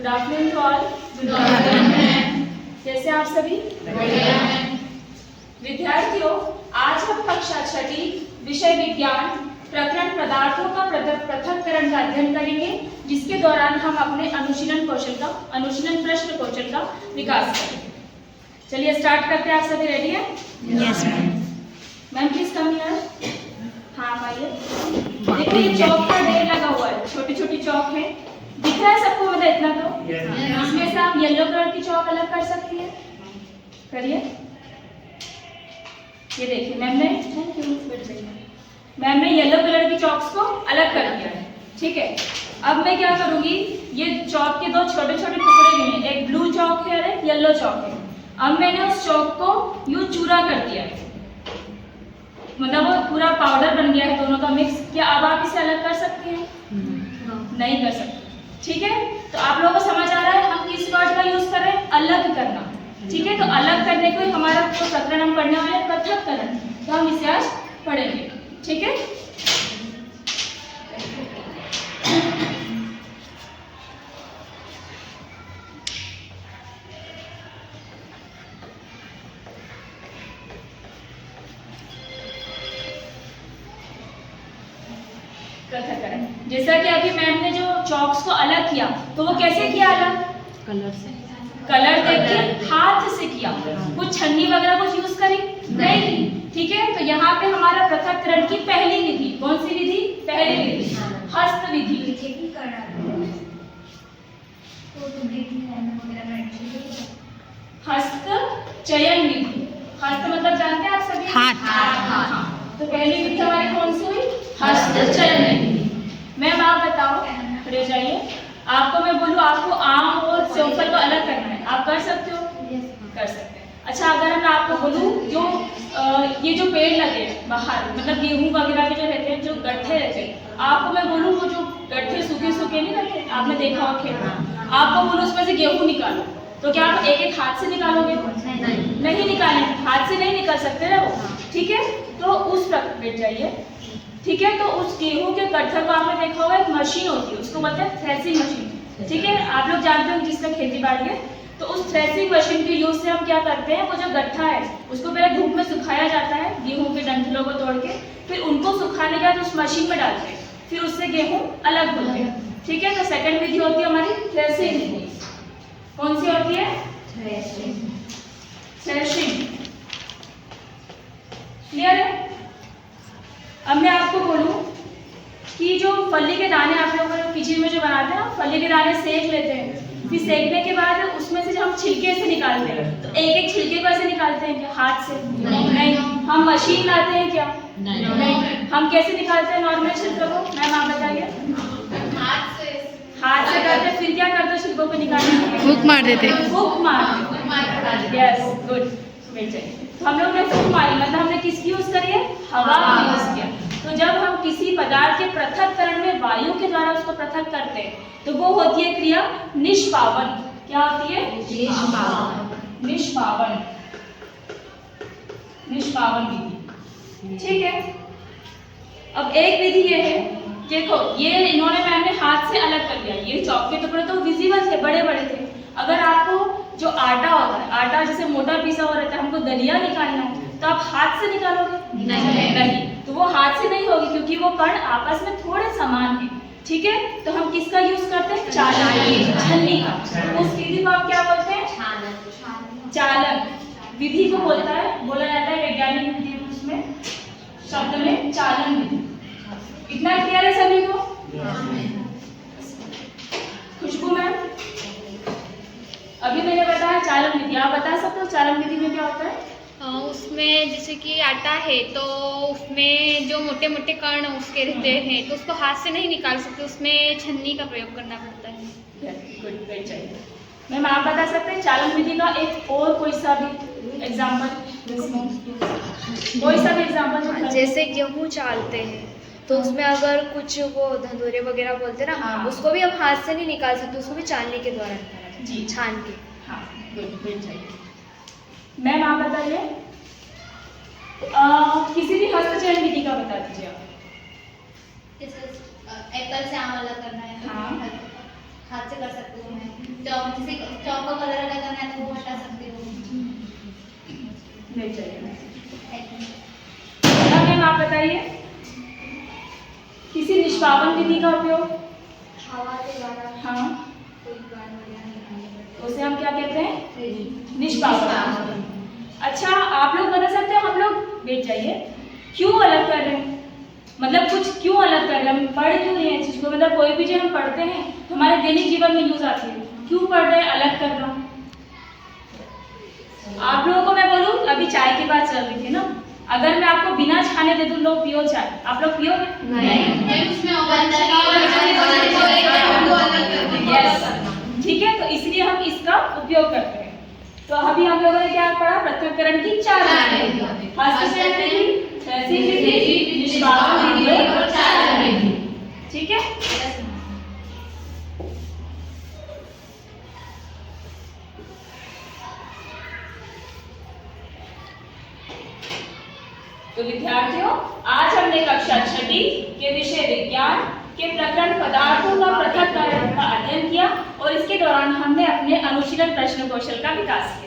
Good afternoon to all. Good afternoon. कैसे आप सभी? विद्यार्थियों, आज हम कक्षा छठी विषय विज्ञान प्रकरण पदार्थों का पृथक्करण का अध्ययन करेंगे, जिसके दौरान हम अपने अनुशीलन प्रश्न कौशल का विकास करेंगे। चलिए स्टार्ट करते हैं। आप सभी रेडी हैं? Yes ma'am. Ma'am please come here. हाँ आइए। देखो ये चौक का ढेर लगा हुआ है, छोटी छोटी चौक है, दिख रहा है सबको? मतलब इतना तो इसमें से आप येलो कलर की चौक अलग कर सकती है, करिए। ये देखिए मैम ने, थैंक यू, मैम ने येलो कलर की चॉक्स को अलग कर दिया है, ठीक है। अब मैं क्या करूंगी, ये चौक के दो छोटे छोटे टुकड़े लिए, एक ब्लू चौक है और एक येलो चौक है। अब मैंने उस चौक को यूं चूरा कर दिया है, मतलब वो पूरा पाउडर बन गया है दोनों का मिक्स। क्या अब आप इसे अलग कर सकते हैं? नहीं कर सकते, ठीक है। तो आप लोगों को समझ आ रहा है हम किस वर्ड का यूज कर रहे हैं? अलग करना, ठीक है। तो अलग करने को ही हमारा जो प्रकरण हम पढ़ने वाले हैं पृथक्करण, तो हम इसे आज पढ़ेंगे, ठीक है। पृथक्करण, जैसा कि अभी मैम ने जो चॉक्स को अलग किया, तो वो कैसे किया अलग? कलर से, कलर देखिए हाथ से किया, कुछ छन्नी वगैरह कुछ यूज करी नहीं की, ठीक है। तो यहाँ पे हमारा पृथक्करण की पहली विधि, कौन सी विधि? पहली विधि हस्त विधि। हस्त चयन विधि। हस्त मतलब जानते हैं आप सभी? हाथ। तो पहली विधि हमारी कौन सी हुई? हस्त चयन विधि। मैम आप बताओ, खड़े हो जाइए। आपको मैं बोलूं आपको आम और सेवफल को अलग करना है, आप कर सकते हो? कर सकते हैं। अच्छा, अगर मैं आपको बोलूं जो ये जो पेड़ लगे बाहर, मतलब गेहूं वगैरह के जो रहते हैं, जो गट्ठे रहते हैं, आपको मैं बोलूं वो जो गट्ठे सूखे सूखे नहीं रहते, आपने देखा हो खेत में, आपको बोलूं उसमें से गेहूं निकालो, तो क्या आप एक एक हाथ से निकालोगे? नहीं निकालेंगे, हाथ से नहीं निकल सकते ना वो, ठीक है। तो उस पर बैठ जाइए, ठीक है। तो उस गेहूं के गट्ठर को आपने देखा होगा, एक मशीन होती है, उसको बोलते हैं थ्रेसिंग मशीन, ठीक है। आप लोग जानते हो जिसका खेती बाड़ी है, तो उस थ्रेसिंग मशीन के यूज से हम क्या करते हैं, वो जो गट्ठा है उसको पहले धूप में सुखाया जाता है, गेहूं के डंठलों को तोड़ के, फिर उनको सुखाने के बाद उस मशीन में डालते हैं, फिर उससे गेहूं अलग होते हैं, ठीक है। तो सेकंड विधि होती है हमारी थ्रेसिंग विधि। कौन सी होती है? थ्रेसिंग। क्लियर है? अब मैं आपको बोलूं कि जो फली के दाने आप लोग खिचड़ी में जो बनाते हैं ना, फली के दाने सेक लेते हैं, फिर सेकने के बाद उसमें से जब हम छिलके से निकालते हैं, तो एक एक छिलके को ऐसे निकालते हैं क्या? हाथ से? नहीं। हम मशीन लाते हैं क्या? नहीं। हम कैसे निकालते हैं नॉर्मल छिलकों को? मैम आप बताइए। हाथ से करते हैं। फिर क्या करते हैं छिलकों को निकालने के लिए? हुक मार देते। हुक मार। Yes, good. तो हम लोग ने फूक मारी, मतलब हमने किसकी यूज करी है? हवा की यूज किया। तो जब हम किसी पदार्थ के पृथक्करण में वायु के द्वारा उसको पृथक करते हैं, तो वो होती है क्रिया निष्पावन। क्या होती है? निष्पावन विधि, ठीक है। अब एक विधि ये है, देखो ये इन्होंने मैम ने हाथ से अलग कर दिया, ये चौक के टुकड़े तो विजिबल थे, बड़े बड़े थे। अगर आपको जो आटा होता है, आटा जैसे मोटा पीसा हुआ रहता है, हमको दलिया निकालना है, तो आप हाथ से निकालोगे? नहीं। तो वो हाथ से नहीं होगी, क्योंकि वो कण आपस में थोड़े समान है, ठीक है। तो हम किसका यूज करते हैं? चालन, छलनी का। उस विधि को आप क्या बोलते हैं? चालन विधि को बोला जाता है वैज्ञानिक विधि, उसमें शब्द में चालन विधि। इतना क्लियर है सभी को? खुशबू मैम, अभी मैंने बताया चालन विधि, आप बता सकते हो चालन विधि में क्या होता है? उसमें जैसे कि आटा है, तो उसमें जो मोटे मोटे कण उसके रहते हैं, तो उसको हाथ से नहीं निकाल सकते, उसमें छन्नी का प्रयोग करना पड़ता है। गुड, वेरी चाहिए। मैम आप बता सकते हैं चालन विधि का एक और कोई सा भी एग्जाम्पल? कोई सा भी एग्जाम्पल? जैसे गेहूँ चालते हैं, तो उसमें अगर कुछ वो धंधोरे वगैरह बोलते हैं ना, उसको भी हम हाथ से नहीं निकाल सकते, उसको भी चालनी के द्वारा निकाला जाता है, छान के। हाँ, गुड, वेरी चाहिए। मैम आप बताइए, किसी भी हस्त चयन विधि का बता दीजिए आप। एप्पल से आम अलग करना है। हाँ। हाथ से कर सकती हूँ मैं। चौक जैसे चौक का कलर अलग करना है तो वो हटा सकती हूँ। नहीं चाहिए। अब मैम आप बताइए, किसी निष्पादन विधि का उपयोग? हवा के द्वारा हाँ, कोई गान वगैरह निकालने तो उसे हम क्या कहते हैं? पड़ता निष्पादन। अच्छा, आप लोग बता सकते हो, हम लोग बैठ जाइए, क्यों अलग कर रहे हैं? मतलब कुछ क्यों अलग कर रहे हैं, हम पढ़ क्यों रहे हैं चीज को? मतलब कोई भी जो हम पढ़ते हैं तो हमारे दैनिक जीवन में यूज आती है, क्यों पढ़ रहे हैं अलग करना? आप लोगों को मैं बोलूं, अभी चाय की बात चल रही थी ना, अगर मैं आपको बिना छाने दे दूं, लो पियो चाय, आप लोग पियोगे? Yes, ठीक है, तो इसलिए हम इसका उपयोग करते हैं। तो अभी हम लोगों ने क्या पढ़ा? पृथक्करण की 4 विधि, हस्तचयन विधि, रैसिक विधि, निष्पादन विधि और चालन विधि। ठीक है, तो विद्यार्थियों, आज हमने कक्षा 6 के विषय विज्ञान के प्रकरण पदार्थों का पृथक्करण का अध्ययन किया और इसके दौरान हमने अपने अनुशीलन प्रश्न कौशल का विकास किया।